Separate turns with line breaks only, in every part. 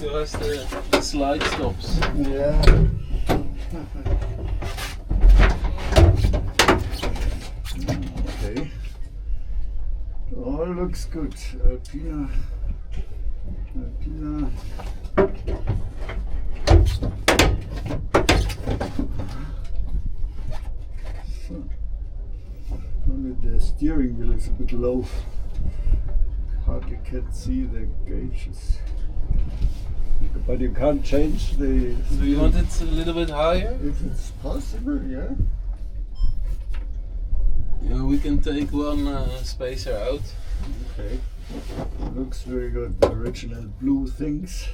Du hast slide stops.
Yeah. Okay. All looks good. Alpina. Only the steering wheel is a bit low. Hardly can see the gauges. But you can't change the...
Do you want it a little bit higher?
If it's possible, yeah.
Yeah, we can take one spacer out.
Okay. Looks very good. The original blue things.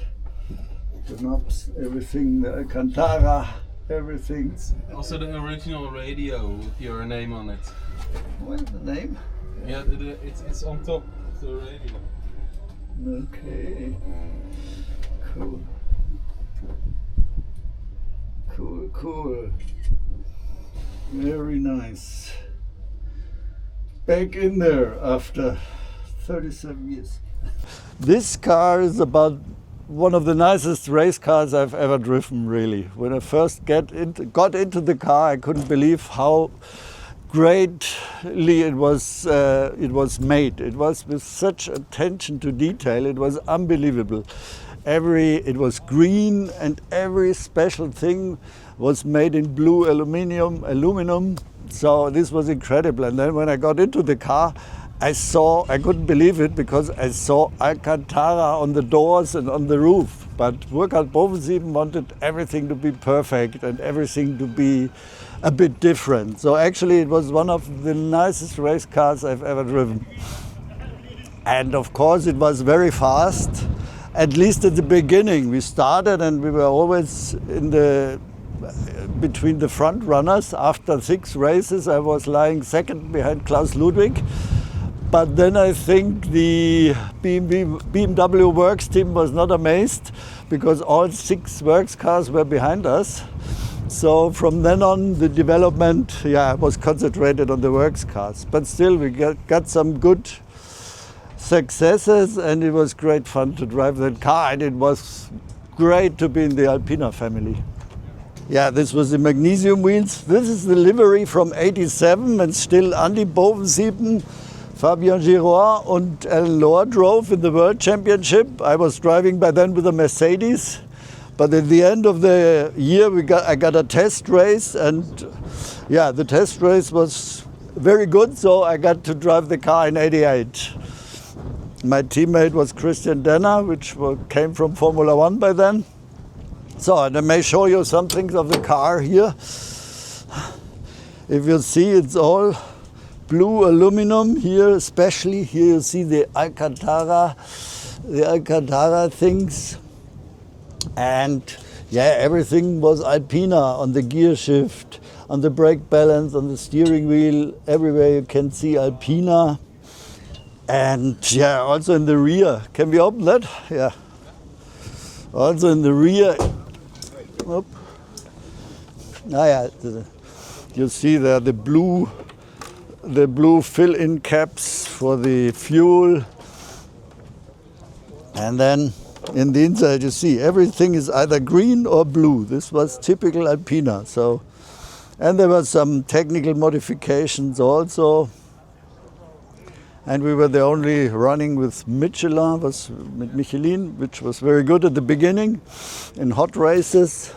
The knobs, everything, the Alcantara, everything's...
Also the original radio with your name on it.
What is the name?
Yeah, it's on top of the radio.
Okay. Cool. Very nice. Back in there after 37 years. This car is about one of the nicest race cars I've ever driven, really. When I first got into the car, I couldn't believe how greatly it was made. It was with such attention to detail. It was unbelievable. It was green, and every special thing was made in blue aluminum. So this was incredible. And then when I got into the car, I couldn't believe it, because I saw Alcantara on the doors and on the roof. But Burkhard Bovensieben wanted everything to be perfect and everything to be a bit different. So actually it was one of the nicest race cars I've ever driven. And of course it was very fast, at least at the beginning. We started and we were always between the front runners. After 6 races I was lying second behind Klaus Ludwig. But then I think the BMW works team was not amazed, because all 6 works cars were behind us. So from then on the development was concentrated on the works cars. But still we got some good successes, and it was great fun to drive that car, and it was great to be in the Alpina family. Yeah, this was the magnesium wheels. This is the livery from '87, and still Andy Bovensieben, Fabian Giroir and Alan Lohr drove in the World Championship. I was driving by then with a Mercedes. But at the end of the year I got a test race, and the test race was very good, so I got to drive the car in '88. My teammate was Christian Denner, which came from Formula One by then. So, and I may show you some things of the car here. If you see, it's all blue aluminum here, especially here you see the Alcantara things. And everything was Alpina, on the gear shift, on the brake balance, on the steering wheel, everywhere you can see Alpina. And also in the rear. Can we open that? Yeah. Also in the rear. Oh. You see there the blue fill-in caps for the fuel. And then in the inside you see everything is either green or blue. This was typical Alpina. So, and there were some technical modifications also. And we were the only running with Michelin, which was very good at the beginning in hot races.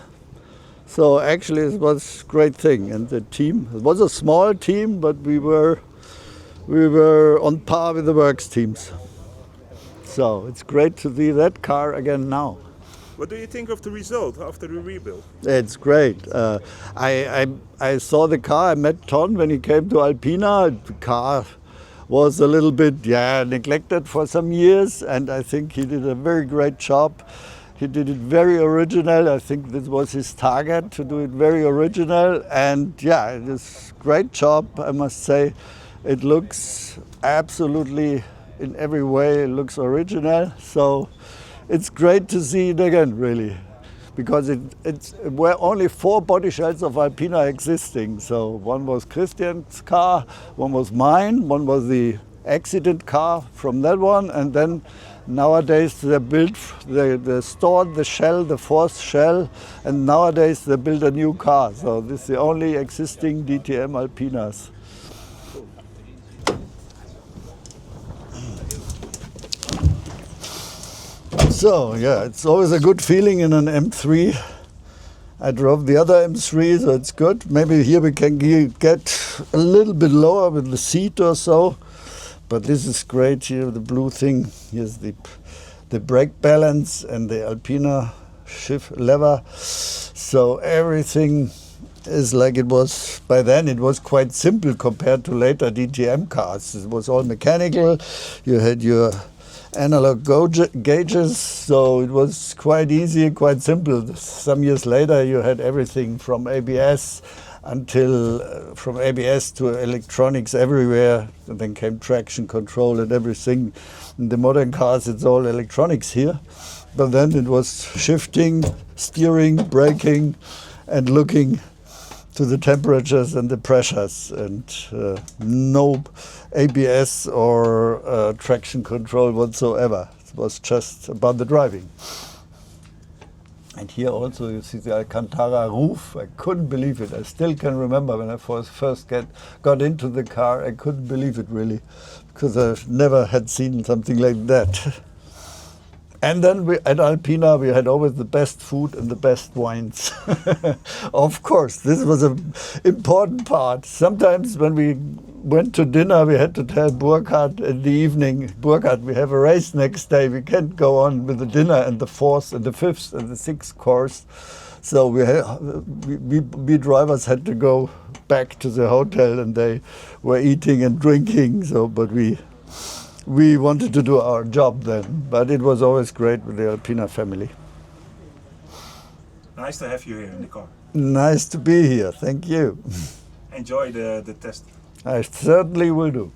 So actually it was a great thing. And the team, it was a small team, but we were on par with the works teams. So it's great to see that car again now.
What do you think of the result after the rebuild?
It's great. I saw the car, I met Ton when he came to Alpina. The car was a little bit neglected for some years, and I think he did a very great job. He did it very original. I think this was his target, to do it very original. And it is a great job, I must say. It looks absolutely, in every way, it looks original. So it's great to see it again, really. Because it were only 4 body shells of Alpina existing. So one was Christian's car, one was mine, one was the accident car from that one, and then Nowadays they build, they stored the shell, the fourth shell, and nowadays they build a new car. So this is the only existing DTM Alpinas. So yeah, it's always a good feeling in an M3. I drove the other M3, so it's good. Maybe here we can get a little bit lower with the seat or so. But this is great here, the blue thing. Here's the brake balance and the Alpina shift lever. So everything is like it was by then. It was quite simple compared to later DTM cars. It was all mechanical. You had your analog gauges, so it was quite easy, quite simple. Some years later you had everything from ABS from ABS to electronics everywhere, and then came traction control and everything. In the modern cars it's all electronics here, but then it was shifting, steering, braking and looking to the temperatures and the pressures, and no ABS or traction control whatsoever. It was just about the driving. And here also you see the Alcantara roof. I couldn't believe it. I still can remember when I first got into the car, I couldn't believe it really, because I never had seen something like that. And then at Alpina we had always the best food and the best wines. Of course, this was an important part. Sometimes when we went to dinner, we had to tell Burkhard in the evening, Burkhard, we have a race next day. We can't go on with the dinner and the fourth and the fifth and the sixth course. So we drivers had to go back to the hotel, and they were eating and drinking. So, but we wanted to do our job then. But it was always great with the Alpina family.
Nice to have you here in the car.
Nice to be here. Thank you.
Enjoy the test.
I certainly will do.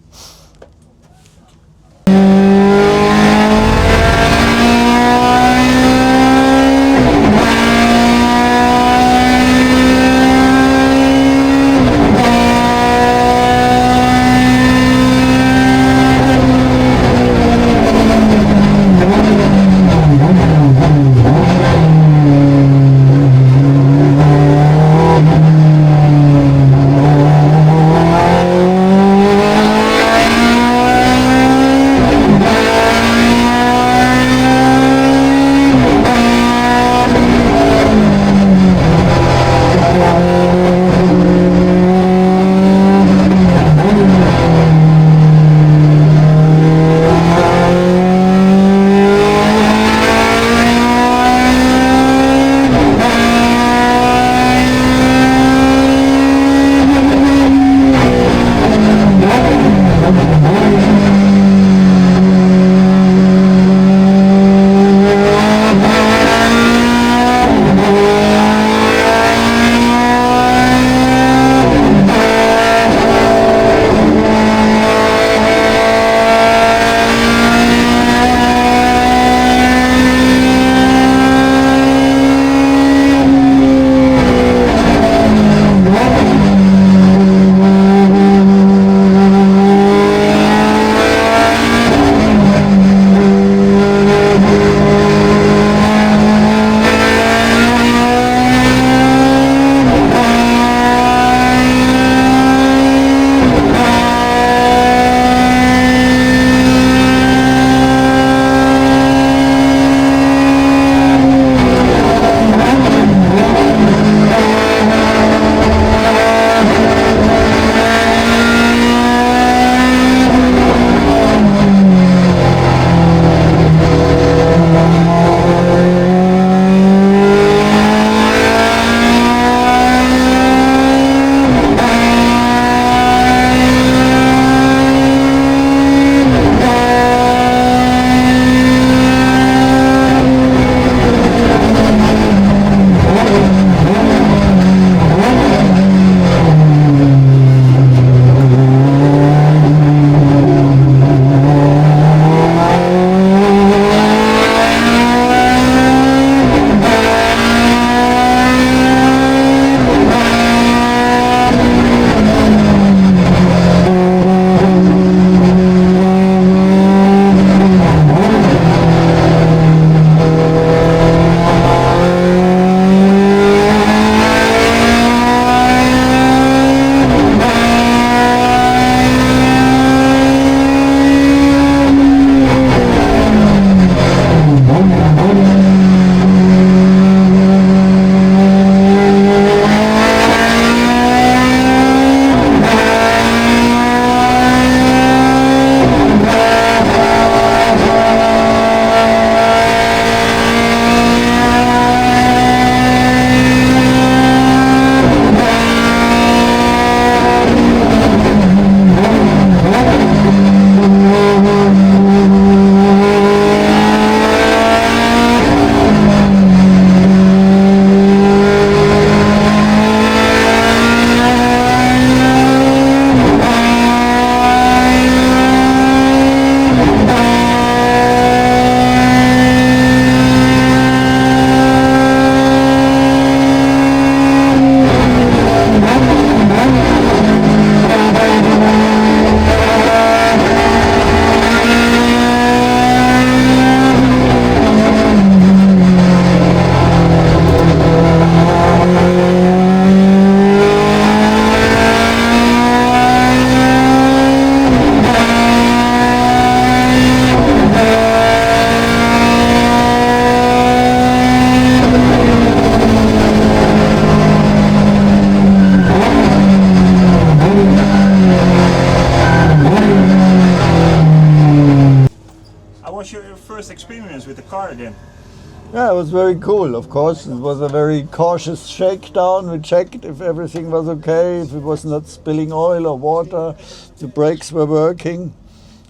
was very cool. Of course, it was a very cautious shakedown. We checked if everything was okay, if it was not spilling oil or water, the brakes were working.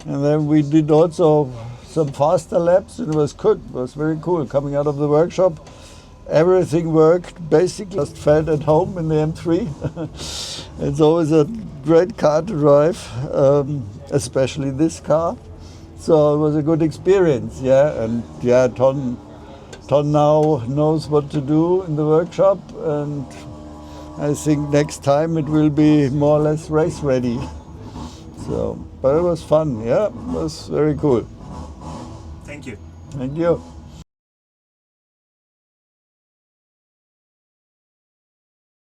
And then we did also some faster laps, and it was good. It was very cool. Coming out of the workshop, everything worked. Basically, just felt at home in the M3. It's always a great car to drive, especially this car. So it was a good experience, yeah. And yeah, Ton now knows what to do in the workshop, and I think next time it will be more or less race ready. So, but it was fun, yeah. It was very cool.
Thank you.
Thank you.